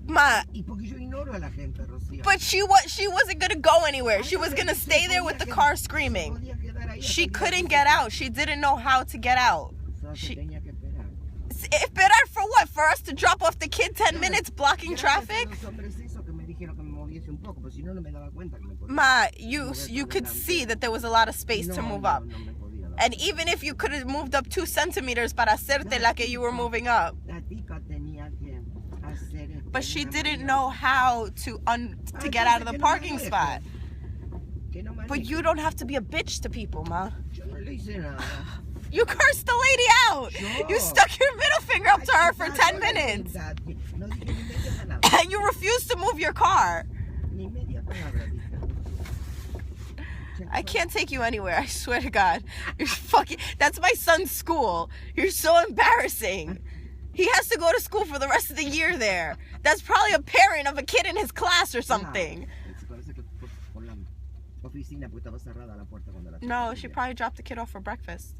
Ma, but she wasn't gonna go anywhere. She was gonna stay there with the car screaming. She couldn't get out. She didn't know how to get out. Esperar for what? For us to drop off the kid 10 minutes blocking traffic? Ma, you could see that there was a lot of space to move up. And even if you could have moved up 2 centimeters para hacerte la que you were moving up. But she didn't know how to get out of the parking spot. But you don't have to be a bitch to people, Ma. You cursed the lady out. You stuck your middle finger up to her for 10 minutes. And you refused to move your car. I can't take you anywhere, I swear to God. You're fucking... That's my son's school. You're so embarrassing. He has to go to school for the rest of the year there. That's probably a parent of a kid in his class or something. No, she probably dropped the kid off for breakfast.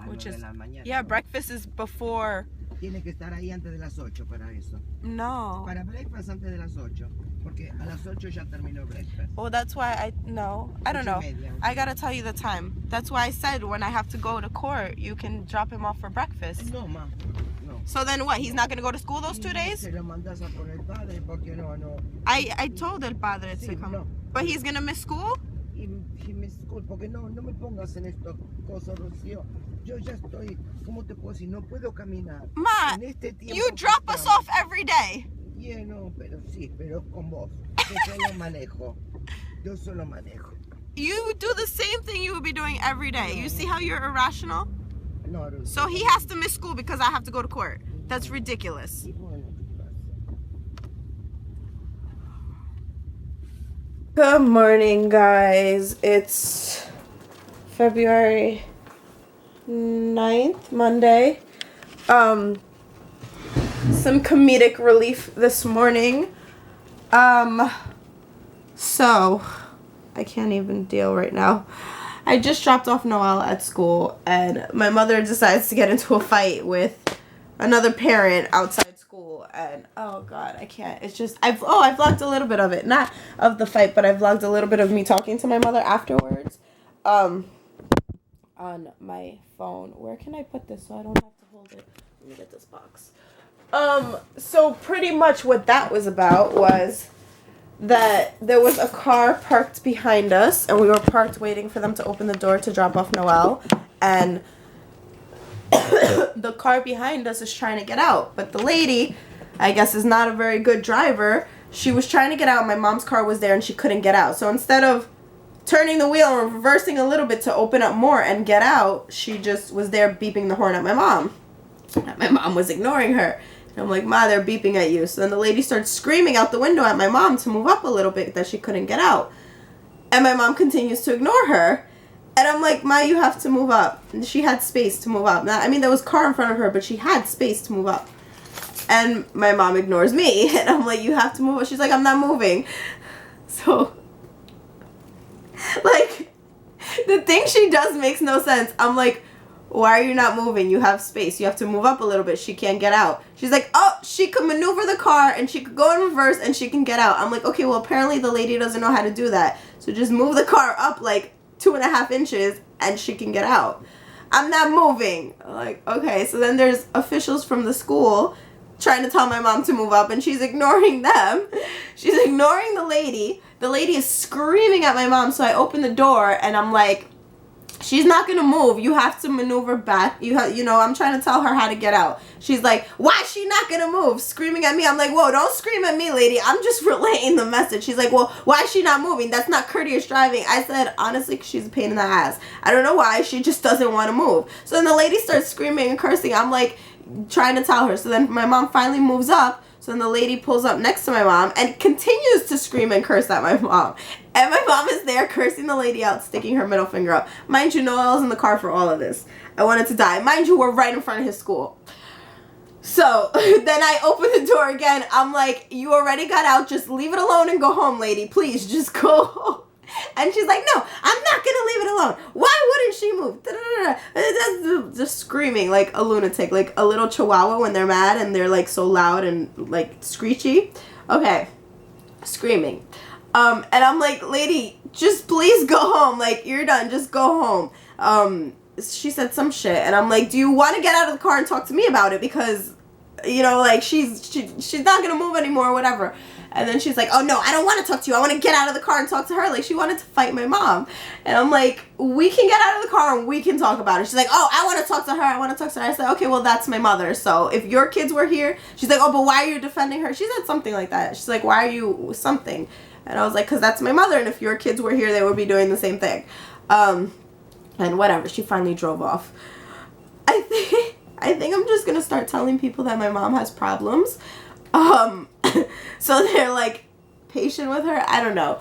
Which is... Yeah, breakfast is before... Tiene que estar ahí antes de las 8 para eso. No. Para breakfast antes de las 8. Porque a las 8 ya terminó breakfast. Well, that's why I don't know. I gotta tell you the time. That's why I said when I have to go to court, you can drop him off for breakfast. No, ma. No. So then what? He's not gonna go to school those 2 days? Se lo mandas a por el padre porque no. I told el padre to come. No. But he's gonna miss school? He missed school porque no me pongas en esto cosas, Rocío. Yo ya estoy, ¿cómo te puedo decir? No puedo caminar. Ma, you drop us off every day. Yeah, no, pero con vos. Yo solo manejo. You do the same thing you would be doing every day. You see how you're irrational? No. So he has to miss school because I have to go to court. That's ridiculous. Good morning, guys. It's February 9th, Monday. Some comedic relief this morning. So I can't even deal right now. I just dropped off Noelle at school and my mother decides to get into a fight with another parent outside school, and oh god, I can't. It's just I vlogged a little bit of it, not of the fight, but I vlogged a little bit of me talking to my mother afterwards. On my phone. Where can I put this so I don't have to hold it? Let me get this box. So pretty much what that was about was that there was a car parked behind us, and we were parked waiting for them to open the door to drop off Noelle, and the car behind us is trying to get out, but the lady, I guess, is not a very good driver. She was trying to get out. My mom's car was there and she couldn't get out. So instead of turning the wheel and reversing a little bit to open up more and get out, she just was there beeping the horn at my mom. My mom was ignoring her. And I'm like, Ma, they're beeping at you. So then the lady starts screaming out the window at my mom to move up a little bit, that she couldn't get out. And my mom continues to ignore her. And I'm like, Ma, you have to move up. And she had space to move up. I mean, there was a car in front of her, but she had space to move up. And my mom ignores me. And I'm like, you have to move up. She's like, I'm not moving. So, like, the thing she does makes no sense. I'm like, why are you not moving? You have space. You have to move up a little bit. She can't get out. She's like, oh, she could maneuver the car and she could go in reverse and she can get out. I'm like, okay, well, apparently the lady doesn't know how to do that. So just move the car up like 2.5 inches and she can get out. I'm not moving. I'm like, okay. So then there's officials from the school trying to tell my mom to move up, and she's ignoring them. She's ignoring the lady. The lady is screaming at my mom. So I open the door and I'm like, she's not gonna move. You have to maneuver back. I'm trying to tell her how to get out. She's like, why is she not gonna move? Screaming at me. I'm like, whoa, don't scream at me, lady. I'm just relaying the message. She's like, well, why is she not moving? That's not courteous driving. I said, honestly, she's a pain in the ass. I don't know why. She just doesn't want to move. So then the lady starts screaming and cursing. I'm like, trying to tell her. So then my mom finally moves up. So then the lady pulls up next to my mom and continues to scream and curse at my mom. And my mom is there cursing the lady out, sticking her middle finger up. Mind you, Noelle's in the car for all of this. I wanted to die. Mind you, we're right in front of his school. So then I open the door again. I'm like, you already got out. Just leave it alone and go home, lady. Please, just go home. And she's like, no, I'm not gonna leave it alone. Why wouldn't she move? Da-da-da-da. Just screaming like a lunatic, like a little chihuahua when they're mad and they're like so loud and like screechy. Okay, screaming. And I'm like, lady, just please go home. Like, you're done. Just go home. She said some shit, and I'm like, do you want to get out of the car and talk to me about it? Because, you know, like, she's not gonna move anymore or whatever. And then she's like, oh no, I don't want to talk to you. I want to get out of the car and talk to her. Like, she wanted to fight my mom. And I'm like, we can get out of the car and we can talk about it. She's like, oh, I want to talk to her. I want to talk to her. I said, okay, well, that's my mother. So if your kids were here, she's like, oh, but why are you defending her? She said something like that. She's like, why are you something? And I was like, because that's my mother. And if your kids were here, they would be doing the same thing. And whatever. She finally drove off. I think I'm just going to start telling people that my mom has problems. So they're like patient with her. I don't know.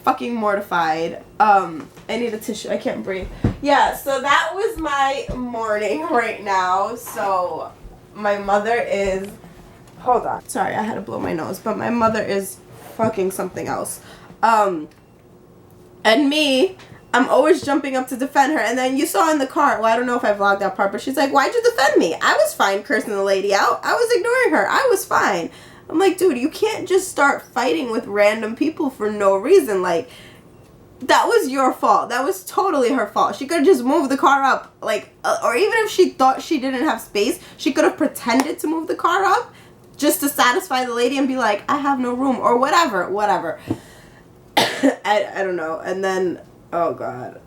Fucking mortified. I need a tissue. I can't breathe. Yeah, so that was my morning right now. So my mother is, hold on. Sorry, I had to blow my nose, but my mother is fucking something else. And me, I'm always jumping up to defend her. And then you saw in the car, well, I don't know if I vlogged that part, but she's like, why'd you defend me? I was fine cursing the lady out. I was ignoring her. I was fine. I'm like, dude, you can't just start fighting with random people for no reason. Like, that was your fault. That was totally her fault. She could have just moved the car up. Like, or even if she thought she didn't have space, she could have pretended to move the car up just to satisfy the lady and be like, I have no room, or whatever. I don't know. And then, oh God,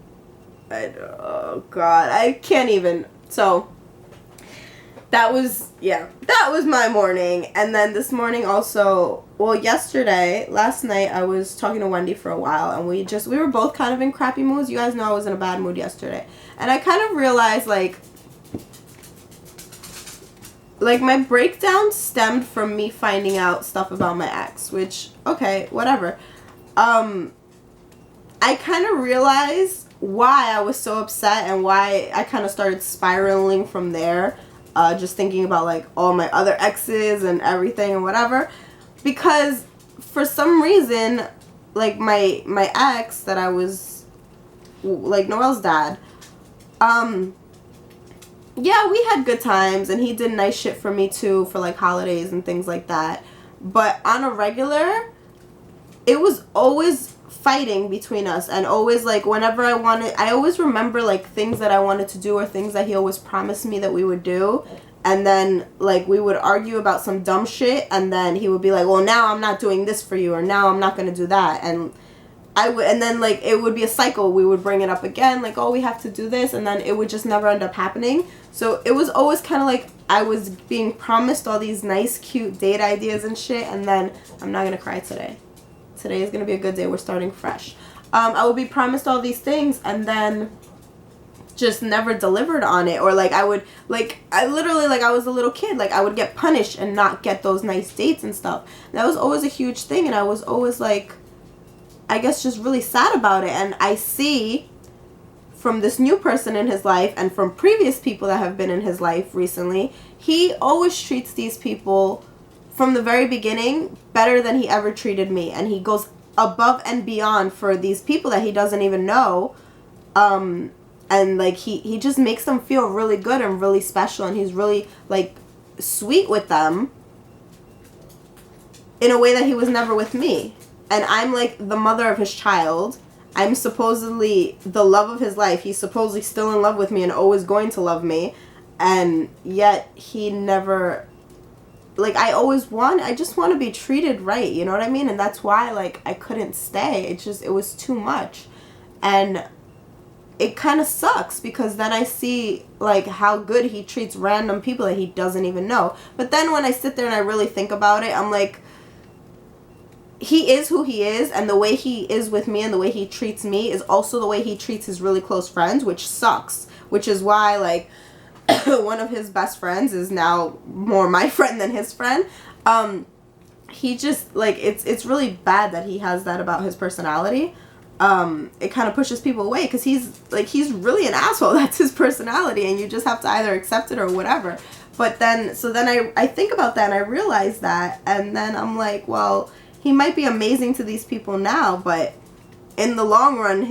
I can't even. So that was my morning. And then this morning also, well, last night I was talking to Wendy for a while, and we were both kind of in crappy moods. You guys know I was in a bad mood yesterday, and I kind of realized like my breakdown stemmed from me finding out stuff about my ex, which, okay, whatever. I kind of realized why I was so upset and why I kind of started spiraling from there, just thinking about like all my other exes and everything and whatever, because for some reason, like my ex that I was, like Noel's dad, yeah, we had good times and he did nice shit for me too for like holidays and things like that, but on a regular, it was always fighting between us, and always like whenever I always remember like things that I wanted to do or things that he always promised me that we would do, and then like we would argue about some dumb shit, and then he would be like, well, now I'm not doing this for you, or now I'm not gonna do that, and then like it would be a cycle. We would bring it up again, like, oh, we have to do this, and then it would just never end up happening. So it was always kind of like I was being promised all these nice cute date ideas and shit, and then I'm not gonna cry today. Today is going to be a good day. We're starting fresh. I will be promised all these things and then just never delivered on it. Or like I was a little kid. Like I would get punished and not get those nice dates and stuff. That was always a huge thing. And I was always like, I guess just really sad about it. And I see from this new person in his life and from previous people that have been in his life recently, he always treats these people from the very beginning better than he ever treated me, and he goes above and beyond for these people that he doesn't even know, and like he just makes them feel really good and really special, and he's really like sweet with them in a way that he was never with me. And I'm like the mother of his child. I'm supposedly the love of his life. He's supposedly still in love with me and always going to love me, and yet he never, like, I just want to be treated right, you know what I mean? And that's why, like, I couldn't stay. It was too much. And it kind of sucks because then I see, like, how good he treats random people that he doesn't even know. But then when I sit there and I really think about it, I'm like, he is who he is, and the way he is with me and the way he treats me is also the way he treats his really close friends, which sucks. Which is why, like, one of his best friends is now more my friend than his friend. He just, like, it's really bad that he has that about his personality. It kind of pushes people away because he's really an asshole. That's his personality, and you just have to either accept it or whatever. But then I think about that and I realize that, and then I'm like, well, he might be amazing to these people now, but in the long run,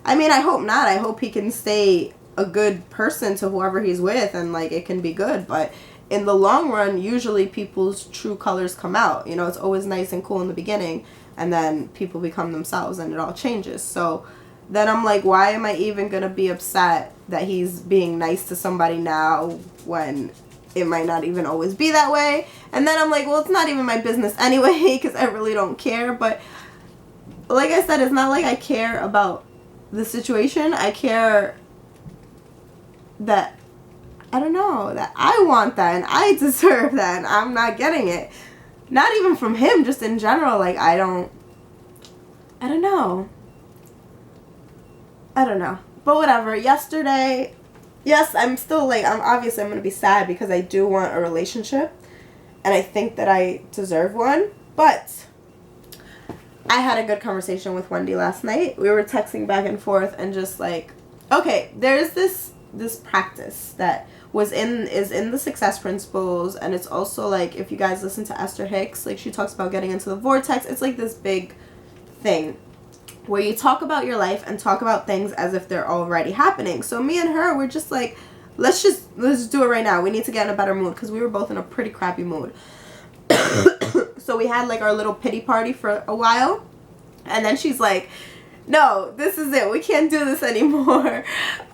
I hope not. I hope he can stay a good person to whoever he's with, and like it can be good. But in the long run, usually people's true colors come out. You know, it's always nice and cool in the beginning, and then people become themselves and it all changes. So then I'm like, why am I even gonna be upset that he's being nice to somebody now when it might not even always be that way? And then I'm like, well, it's not even my business anyway, because I really don't care. But like I said, it's not like I care about the situation. I care that, I don't know, that I want that and I deserve that and I'm not getting it. Not even from him, just in general. Like, I don't know. But whatever. Yesterday, yes, I'm still like, I'm going to be sad because I do want a relationship and I think that I deserve one. But I had a good conversation with Wendy last night. We were texting back and forth and just like, okay, there's this practice that is in the Success Principles, and it's also like, if you guys listen to Esther Hicks, like she talks about getting into the vortex. It's like this big thing where you talk about your life and talk about things as if they're already happening. So me and her, we're just like, let's do it right now. We need to get in a better mood because we were both in a pretty crappy mood. So we had like our little pity party for a while, and then she's like, no, this is it. We can't do this anymore.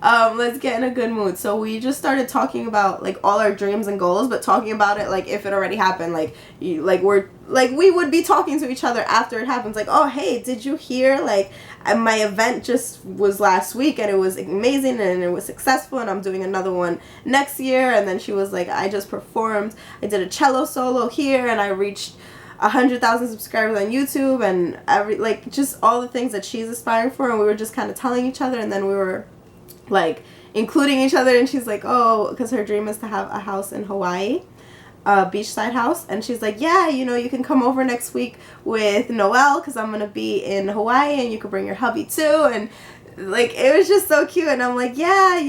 Let's get in a good mood. So we just started talking about like all our dreams and goals, but talking about it like if it already happened. Like we would be talking to each other after it happens. Like, oh, hey, did you hear? Like, my event just was last week and it was amazing and it was successful and I'm doing another one next year. And then she was like, I just performed. I did a cello solo here and I reached 100,000 subscribers on YouTube and just all the things that she's aspiring for. And we were just kind of telling each other, and then we were like including each other. And she's like, oh, because her dream is to have a house in Hawaii, a beachside house. And she's like, yeah, you can come over next week with Noelle because I'm gonna be in Hawaii and you can bring your hubby too. And like, it was just so cute. And I'm like, yeah,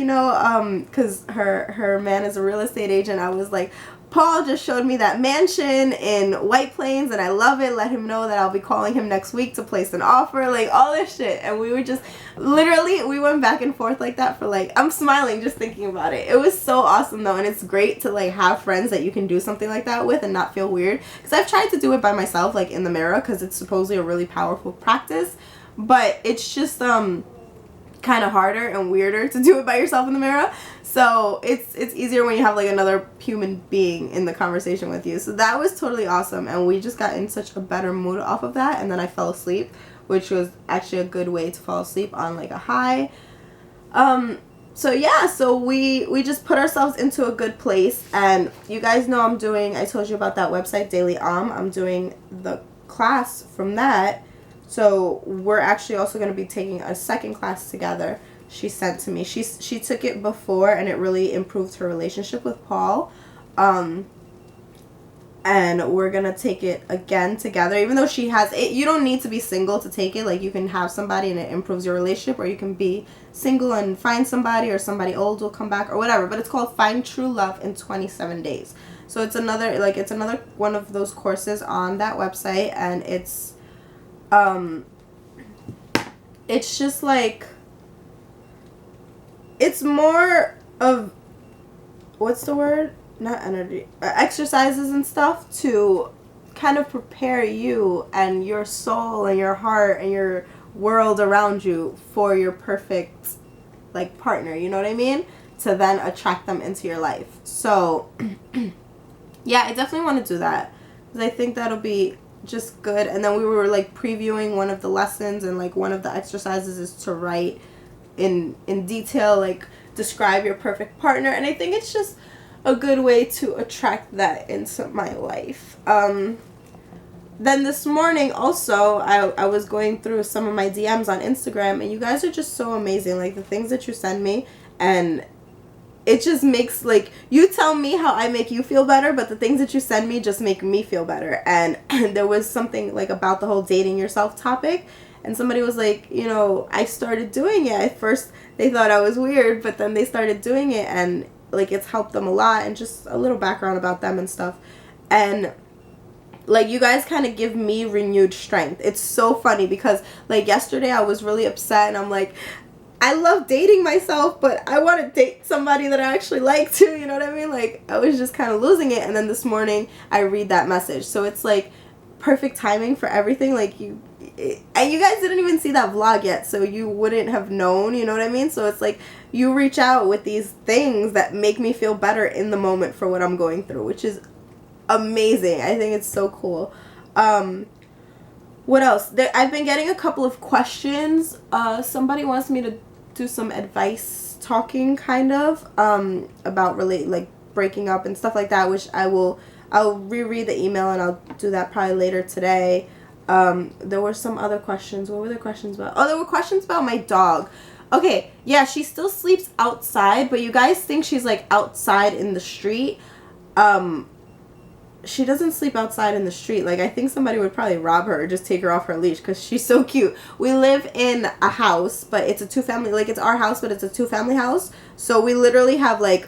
because her man is a real estate agent. I was like, Paul just showed me that mansion in White Plains and I love it. Let him know that I'll be calling him next week to place an offer, like all this shit. And we were just literally, we went back and forth like that for like, I'm smiling just thinking about it. It was so awesome though. And it's great to like have friends that you can do something like that with and not feel weird. Because I've tried to do it by myself, like in the mirror, because it's supposedly a really powerful practice. But it's just kind of harder and weirder to do it by yourself in the mirror. So it's easier when you have like another human being in the conversation with you. So that was totally awesome, and we just got in such a better mood off of that. And then I fell asleep, which was actually a good way to fall asleep on like a high. So yeah, so we just put ourselves into a good place. And you guys know I told you about that website, Daily I'm doing the class from that. So we're actually also going to be taking a second class together. She sent to me. She took it before and it really improved her relationship with Paul. And we're going to take it again together. Even though she has it, you don't need to be single to take it. Like, you can have somebody and it improves your relationship, or you can be single and find somebody, or somebody old will come back or whatever. But it's called Find True Love in 27 Days. So it's another one of those courses on that website, and it's just like, it's more of, what's the word? Not energy. Exercises and stuff to kind of prepare you and your soul and your heart and your world around you for your perfect, like, partner. You know what I mean? To then attract them into your life. So, yeah, I definitely want to do that. Because I think that'll be just good. And then we were, like, previewing one of the lessons, and, like, one of the exercises is to write in detail, like, describe your perfect partner. And I think it's just a good way to attract that into my life. Then this morning also, I was going through some of my DMs on Instagram, and you guys are just so amazing. Like, the things that you send me, and it just makes, like, you tell me how I make you feel better, but the things that you send me just make me feel better. And there was something, like, about the whole dating yourself topic. And somebody was like, I started doing it. At first, they thought I was weird, but then they started doing it, and, like, it's helped them a lot. And just a little background about them and stuff. And like, you guys kind of give me renewed strength. It's so funny because, like, yesterday I was really upset and I'm like, I love dating myself, but I want to date somebody that I actually like too, you know what I mean? Like, I was just kind of losing it, and then this morning I read that message. So it's like perfect timing for everything. Like, and you guys didn't even see that vlog yet, so you wouldn't have known, you know what I mean? So it's like you reach out with these things that make me feel better in the moment for what I'm going through, which is amazing. I think it's so cool. What else? I've been getting a couple of questions. Somebody wants me to do some advice talking, kind of, about like breaking up and stuff like that, which I'll reread the email and I'll do that probably later today. There were some other questions. What were the questions about? Oh, there were questions about my dog. Okay, yeah, she still sleeps outside, but you guys think she's like outside in the street. She doesn't sleep outside in the street. Like, I think somebody would probably rob her or just take her off her leash because she's so cute. We live in a house, but it's a two-family, like, it's our house, but it's a two-family house. So we literally have, like,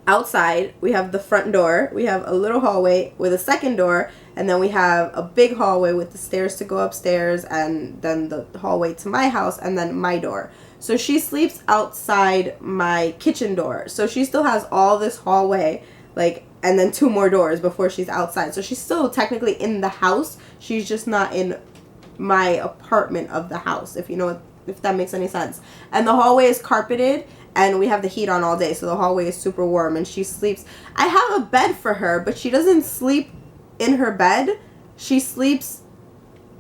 outside, we have the front door, we have a little hallway with a second door, and then we have a big hallway with the stairs to go upstairs, and then the hallway to my house, and then my door. So she sleeps outside my kitchen door. So she still has all this hallway, like, and then 2 more doors before she's outside. So she's still technically in the house. She's just not in my apartment of the house, if you know, if that makes any sense. And the hallway is carpeted, and we have the heat on all day, so the hallway is super warm, and she sleeps. I have a bed for her, but she doesn't sleep in her bed. She sleeps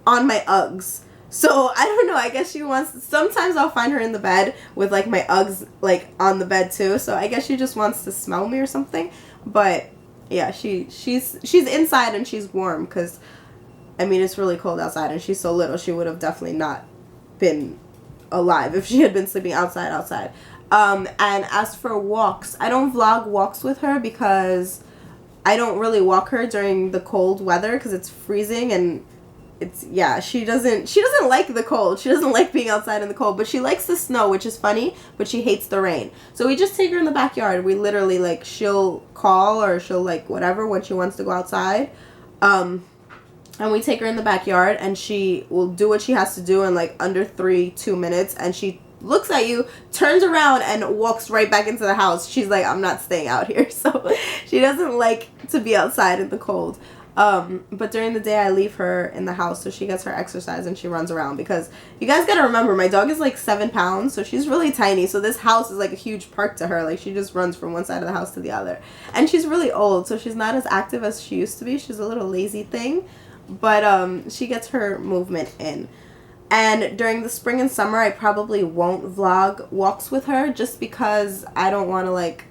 on my Uggs. So, I don't know, I guess she wants, sometimes I'll find her in the bed with, like, my Uggs, like, on the bed, too. So, I guess she just wants to smell me or something. But, yeah, she's inside and she's warm, because, I mean, it's really cold outside, and she's so little, she would have definitely not been alive if she had been sleeping outside. And as for walks, I don't vlog walks with her because I don't really walk her during the cold weather because it's freezing, and it's, yeah, she doesn't like the cold. She doesn't like being outside in the cold, but she likes the snow, which is funny, but she hates the rain. So we just take her in the backyard. We literally, like, she'll call or she'll, like, whatever when she wants to go outside. And we take her in the backyard, and she will do what she has to do in, like, under 2 minutes, and she looks at you, turns around, and walks right back into the house. She's like, I'm not staying out here. So she doesn't like to be outside in the cold. But during the day I leave her in the house so she gets her exercise and she runs around, because you guys gotta remember, my dog is like 7 pounds, so she's really tiny. So this house is like a huge park to her. Like, she just runs from one side of the house to the other. And she's really old, so she's not as active as she used to be. She's a little lazy thing, but she gets her movement in. And during the spring and summer, I probably won't vlog walks with her, just because I don't want to, like,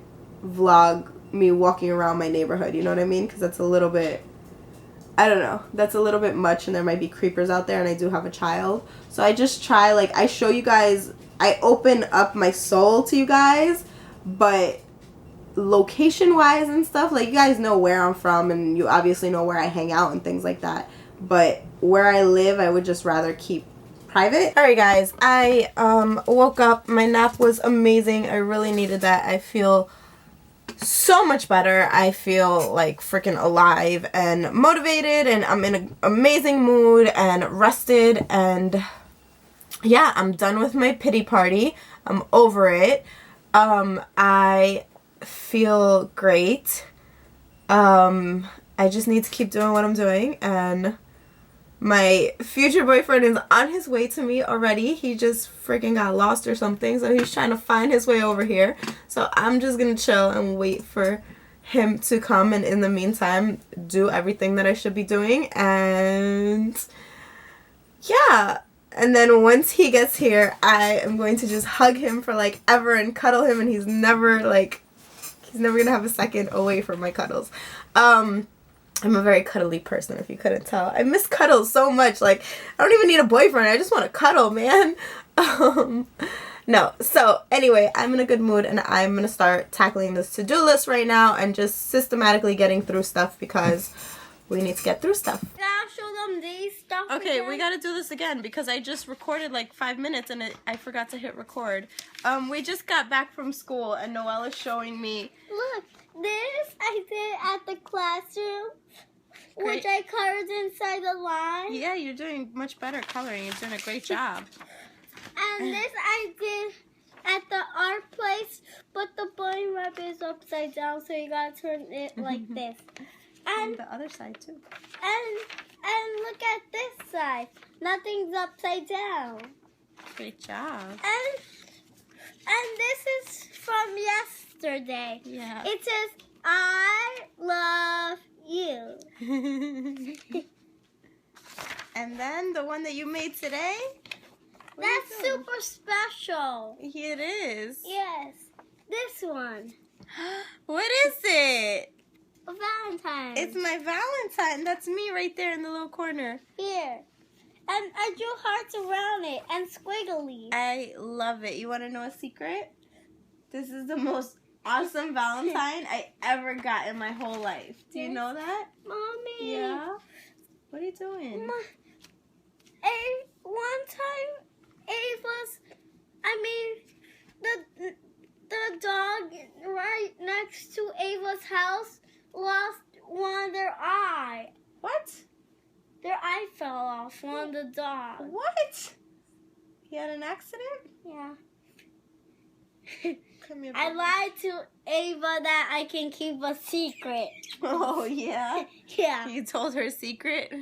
vlog me walking around my neighborhood, you know what I mean? Because that's a little bit, I don't know, that's a little bit much, and there might be creepers out there, and I do have a child. So I just try, like, I show you guys, I open up my soul to you guys, but location-wise and stuff, like, you guys know where I'm from, and you obviously know where I hang out and things like that. But where I live, I would just rather keep private. Alright guys, I woke up. My nap was amazing. I really needed that. I feel so much better. I feel like freaking alive and motivated, and I'm in an amazing mood and rested, and yeah, I'm done with my pity party. I'm over it. I feel great. I just need to keep doing what I'm doing, and my future boyfriend is on his way to me already. He just freaking got lost or something, so he's trying to find his way over here. So I'm just gonna chill and wait for him to come, and in the meantime do everything that I should be doing. And yeah, and then once he gets here, I am going to just hug him for like ever and cuddle him, and he's never gonna have a second away from my cuddles. I'm a very cuddly person, if you couldn't tell. I miss cuddles so much. Like, I don't even need a boyfriend. I just want to cuddle, man. No. So, anyway, I'm in a good mood, and I'm going to start tackling this to-do list right now and just systematically getting through stuff, because we need to get through stuff. I'll show them these stuff. Okay, again. we got to do this again, because I just recorded like 5 minutes, and I forgot to hit record. We just got back from school, and Noelle is showing me. Look, this I did at the classroom. which I colored inside the line. Yeah, you're doing much better coloring. You're doing a great job. And this I did at the art place, but the bunny rabbit is upside down, so you gotta turn it like this. And the other side too. And look at this side. Nothing's upside down. Great job. And this is from yesterday. Yeah. It says, I love you. And then the one that you made today? What are you That's doing? super special. It is. Yes. This one. What is it? A Valentine. It's my Valentine. That's me right there in the little corner. Here. And I drew hearts around it and squiggly. I love it. You want to know a secret? This is the most awesome Valentine I ever got in my whole life. Do you know that? Mommy. Yeah? What are you doing? One time, the dog right next to Ava's house lost one of their eye. What? Their eye fell off, one of the dogs. What? He had an accident? Yeah. Come here. I baby. lied to Ava that I can keep a secret. Oh, yeah? Yeah. You told her a secret?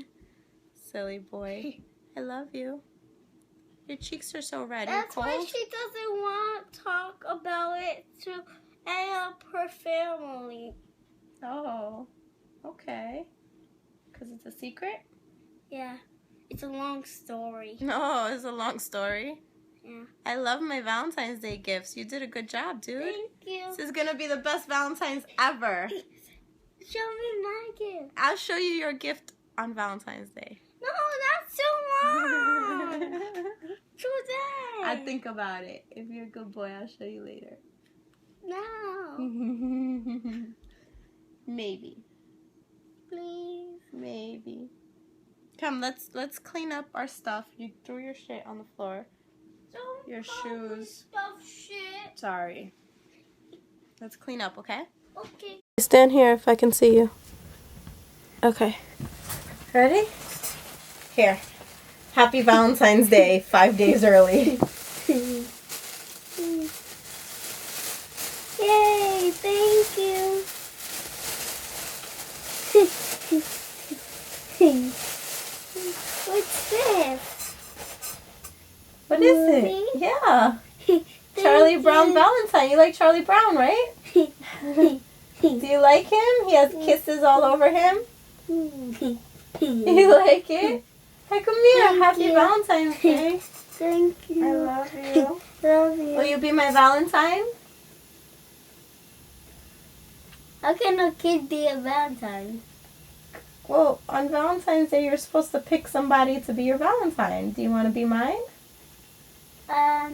Silly boy. I love you. Your cheeks are so red. That's You're why cold? she doesn't want to talk about it to any of her family. Oh, okay. Because it's a secret? Yeah. It's a long story. No, it's a long story. Yeah. I love my Valentine's Day gifts. You did a good job, dude. Thank you. This is going to be the best Valentine's ever. Show me my gift. I'll show you your gift on Valentine's Day. No, that's too long. Today. I'll think about it. If you're a good boy, I'll show you later. No. Maybe. Please. Maybe. Come, let's clean up our stuff. You threw your shit on the floor. Don't Your call me shoes. stuff shit. Sorry. Let's clean up, okay? Okay. Stand here if I can see you. Okay. Ready? Here. Happy Valentine's Day, 5 days early. Yay, thank you. What's this? What is Movie? it? Yeah. Charlie Brown Valentine. You like Charlie Brown, right? Do you like him? He has kisses all over him. You like it? Hey, come here. Thank Happy you. Valentine's Day. Thank you. I love you. Love you. Will you be my Valentine? How can a kid be a Valentine? Well, on Valentine's Day, you're supposed to pick somebody to be your Valentine. Do you want to be mine?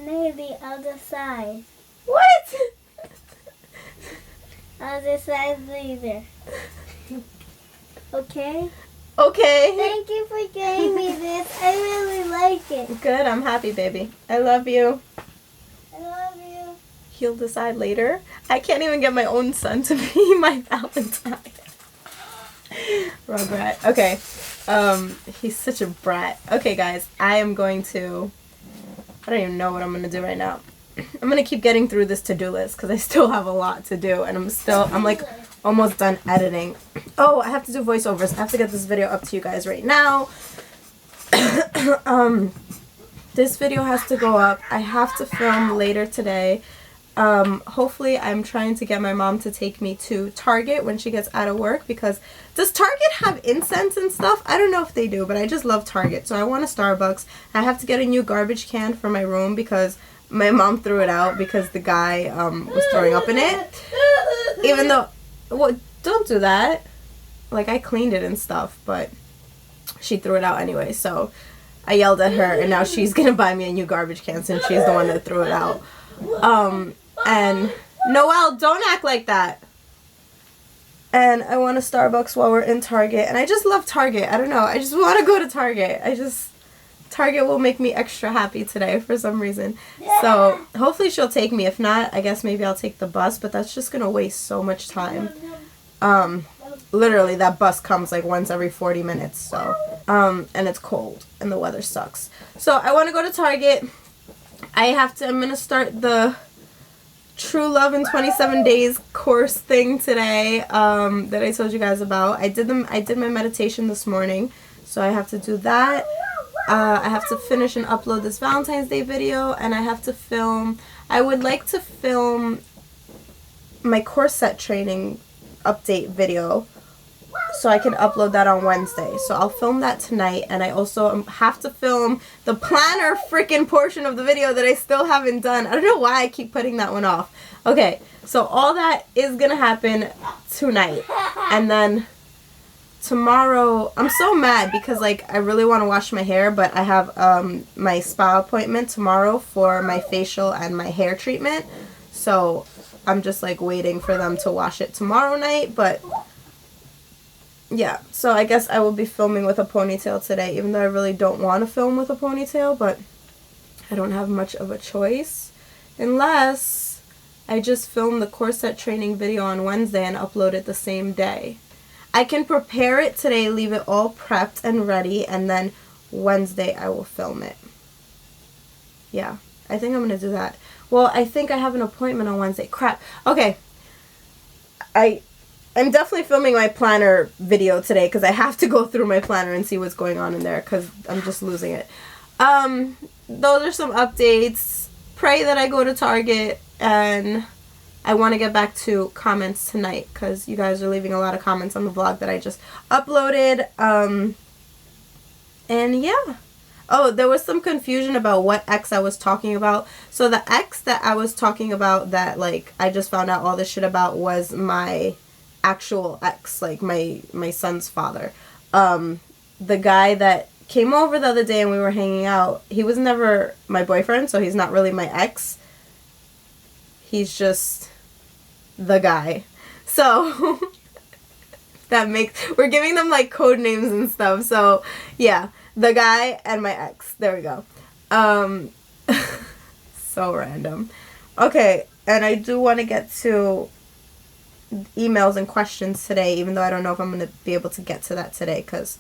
Maybe other side. What? Other side later. Okay? Okay. Thank you for getting me this. I really like it. Good. I'm happy, baby. I love you. I love you. He'll decide later. I can't even get my own son to be my Valentine. Rugrat. Okay. He's such a brat. Okay, guys. I am going to... I don't even know what I'm going to do right now. I'm going to keep getting through this to-do list because I still have a lot to do. And I'm like almost done editing. Oh, I have to do voiceovers. I have to get this video up to you guys right now. This video has to go up. I have to film later today. Hopefully I'm trying to get my mom to take me to Target when she gets out of work, because does Target have incense and stuff? I don't know if they do, but I just love Target. So I want a Starbucks. I have to get a new garbage can for my room because my mom threw it out because the guy was throwing up in it. Even though, well, don't do that. Like, I cleaned it and stuff, but she threw it out anyway. So I yelled at her, and now she's gonna buy me a new garbage can since she's the one that threw it out. And Noelle, don't act like that. And I want a Starbucks while we're in Target. And I just love Target. I don't know. I just want to go to Target. Target will make me extra happy today for some reason. So hopefully she'll take me. If not, I guess maybe I'll take the bus. But that's just going to waste so much time. literally that bus comes like once every 40 minutes. So, and it's cold and the weather sucks. So I want to go to Target. I'm going to start the True Love in 27 Days course thing today, that I told you guys about. I did my meditation this morning, so I have to do that. I have to finish and upload this Valentine's Day video, and I would like to film my corset training update video so I can upload that on Wednesday. So I'll film that tonight, and I also have to film the planner freaking portion of the video that I still haven't done. I don't know why I keep putting that one off. Okay, so all that is gonna happen tonight, and then tomorrow, I'm so mad because like I really want to wash my hair, but I have my spa appointment tomorrow for my facial and my hair treatment, so I'm just like waiting for them to wash it tomorrow night. But yeah, so I guess I will be filming with a ponytail today, even though I really don't want to film with a ponytail, but I don't have much of a choice unless I just film the corset training video on Wednesday and upload it the same day. I can prepare it today, leave it all prepped and ready, and then Wednesday I will film it. Yeah, I think I'm going to do that. Well, I think I have an appointment on Wednesday. Crap. Okay. I'm definitely filming my planner video today because I have to go through my planner and see what's going on in there because I'm just losing it. Those are some updates. Pray that I go to Target, and I want to get back to comments tonight because you guys are leaving a lot of comments on the vlog that I just uploaded. And yeah. Oh, there was some confusion about what ex I was talking about. So the ex that I was talking about that like I just found out all this shit about was my actual ex, like my son's father. The guy that came over the other day and we were hanging out, he was never my boyfriend, so he's not really my ex. He's just the guy. So we're giving them like code names and stuff. So yeah, the guy and my ex. There we go. So random. Okay, and I do want to get to emails and questions today, even though I don't know if I'm going to be able to get to that today because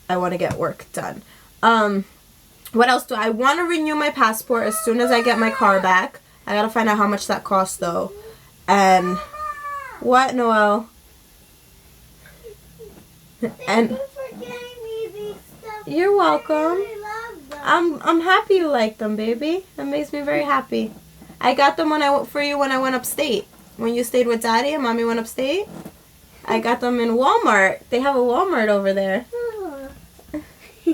I want to get work done. What else do I want to renew my passport as soon as I get my car back. I got to find out how much that costs though. And what, Noelle? And you're welcome. I'm happy you like them, baby. That makes me very happy. I got them when I went upstate. When you stayed with Daddy and Mommy went upstate. I got them in Walmart. They have a Walmart over there.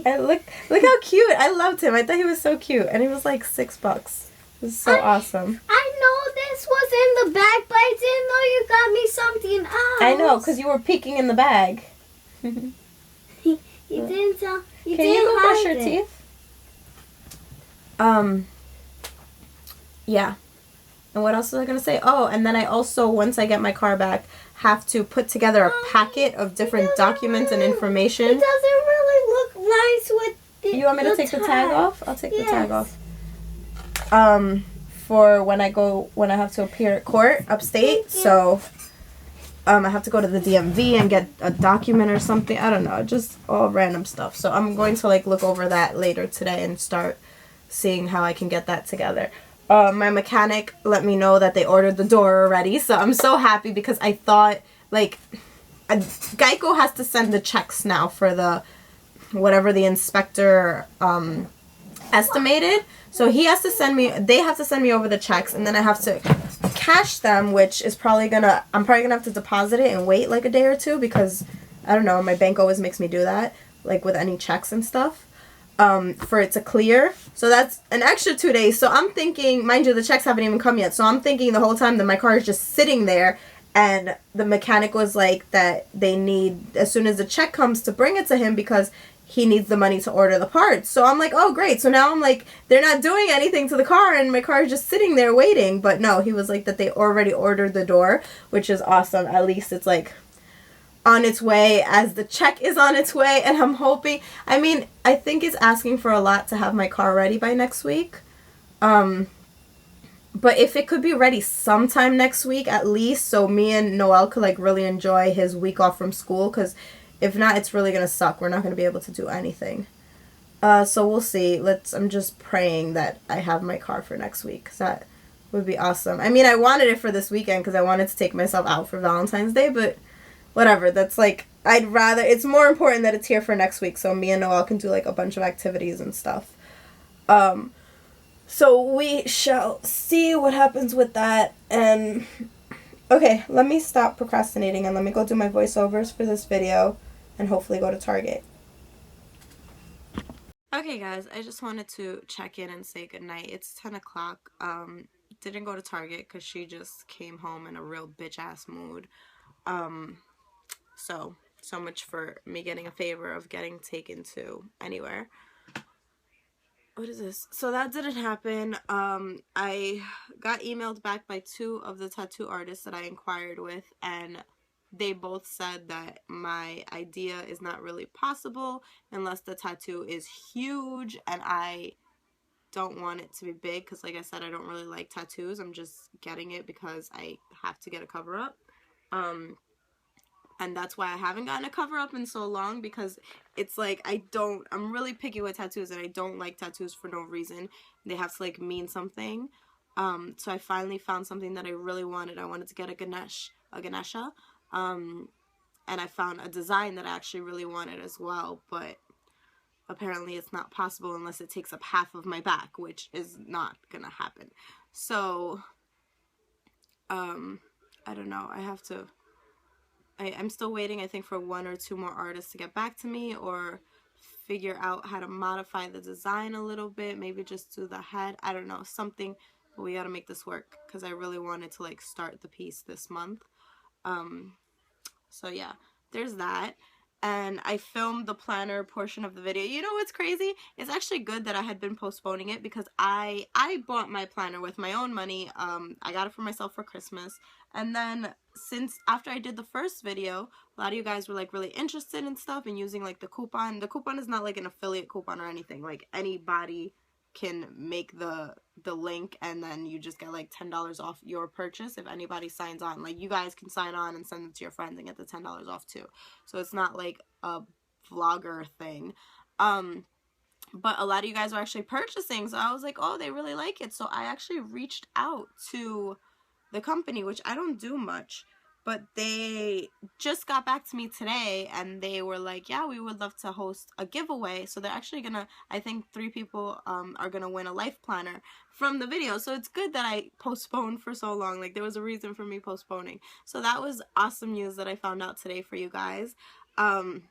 And look how cute. I loved him. I thought he was so cute. And he was like $6. It was so awesome. I know this was in the bag, but I didn't know you got me something else. I know, because you were peeking in the bag. You didn't tell. Can you go brush your teeth? Yeah. And what else was I going to say? Oh, and then I also, once I get my car back, have to put together a packet of different documents and information. It doesn't really look nice with the You want me to take the tag off? I'll take the tag off. For when I have to appear at court upstate. So, I have to go to the DMV and get a document or something. I don't know. Just all random stuff. So I'm going to like look over that later today and start seeing how I can get that together. My mechanic let me know that they ordered the door already, so I'm so happy because I thought, like, Geico has to send the checks now for the, whatever the inspector estimated, so they have to send me over the checks, and then I have to cash them, which is I'm probably gonna have to deposit it and wait like a day or two because, I don't know, my bank always makes me do that, like with any checks and stuff. For it to clear. So that's an extra 2 days. So I'm thinking, mind you, the checks haven't even come yet. So I'm thinking the whole time that my car is just sitting there and the mechanic was like that they need, as soon as the check comes, to bring it to him because he needs the money to order the parts. So I'm like, oh great. So now I'm like, they're not doing anything to the car and my car is just sitting there waiting. But no, he was like that they already ordered the door, which is awesome. At least it's like on its way, as the check is on its way, and I'm hoping, I mean, I think it's asking for a lot to have my car ready by next week, But if it could be ready sometime next week at least, so me and Noel could like really enjoy his week off from school, because if not, it's really gonna suck. We're not gonna be able to do anything. So we'll see. I'm just praying that I have my car for next week, because that would be awesome. I mean, I wanted it for this weekend because I wanted to take myself out for Valentine's Day, but whatever. That's like, it's more important that it's here for next week, so me and Noel can do like a bunch of activities and stuff. So we shall see what happens with that. And okay, let me stop procrastinating and let me go do my voiceovers for this video and hopefully go to Target. Okay guys, I just wanted to check in and say goodnight. It's 10 o'clock. Didn't go to Target because she just came home in a real bitch ass mood. So much for me getting a favor of getting taken to anywhere. What is this? So that didn't happen. I got emailed back by 2 of the tattoo artists that I inquired with, and they both said that my idea is not really possible unless the tattoo is huge, and I don't want it to be big because, like I said, I don't really like tattoos. I'm just getting it because I have to get a cover-up. And that's why I haven't gotten a cover-up in so long, because it's like I'm really picky with tattoos, and I don't like tattoos for no reason. They have to like mean something. So I finally found something that I really wanted. I wanted to get a Ganesha. And I found a design that I actually really wanted as well, but apparently it's not possible unless it takes up half of my back, which is not gonna happen. So, I don't know. I'm still waiting, I think, for 1 or 2 more artists to get back to me or figure out how to modify the design a little bit. Maybe just do the head. I don't know, something. But we gotta make this work because I really wanted to like start the piece this month. So yeah, there's that. And I filmed the planner portion of the video. You know what's crazy? It's actually good that I had been postponing it because I bought my planner with my own money. I got it for myself for Christmas. And then since after I did the first video, a lot of you guys were like really interested in stuff and using like the coupon. The coupon is not like an affiliate coupon or anything. Like anybody can make the link, and then you just get like $10 off your purchase if anybody signs on. Like you guys can sign on and send it to your friends and get the $10 off too. So it's not like a vlogger thing. But a lot of you guys were actually purchasing, so I was like, oh, they really like it. So I actually reached out to the company, which I don't do much, but they just got back to me today, and they were like, yeah, we would love to host a giveaway. So they're actually gonna, I think 3 people are gonna win a life planner from the video. So it's good that I postponed for so long. Like there was a reason for me postponing. So that was awesome news that I found out today for you guys. And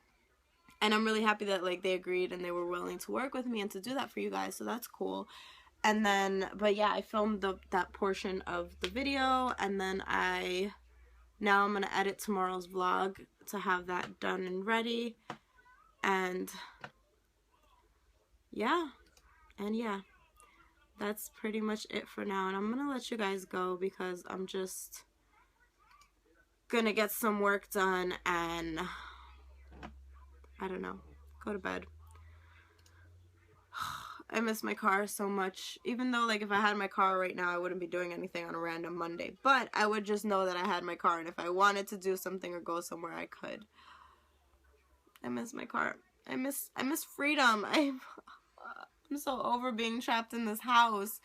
I'm really happy that like they agreed and they were willing to work with me and to do that for you guys. So that's cool. And then, but yeah, I filmed that portion of the video, and then now I'm gonna edit tomorrow's vlog to have that done and ready. And yeah, that's pretty much it for now. And I'm gonna let you guys go because I'm just gonna get some work done and I don't know, go to bed. I miss my car so much, even though like if I had my car right now I wouldn't be doing anything on a random Monday, but I would just know that I had my car, and if I wanted to do something or go somewhere I could. I miss my car. I miss freedom. I'm so over being trapped in this house.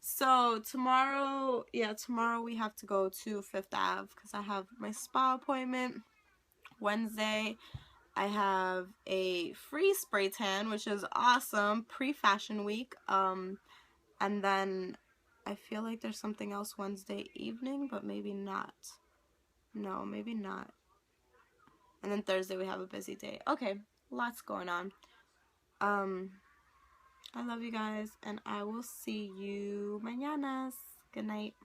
So tomorrow we have to go to 5th Ave because I have my spa appointment. Wednesday I have a free spray tan, which is awesome, pre-fashion week. And then I feel like there's something else Wednesday evening, but maybe not. No, maybe not. And then Thursday we have a busy day. Okay, lots going on. I love you guys, and I will see you mañanas. Good night.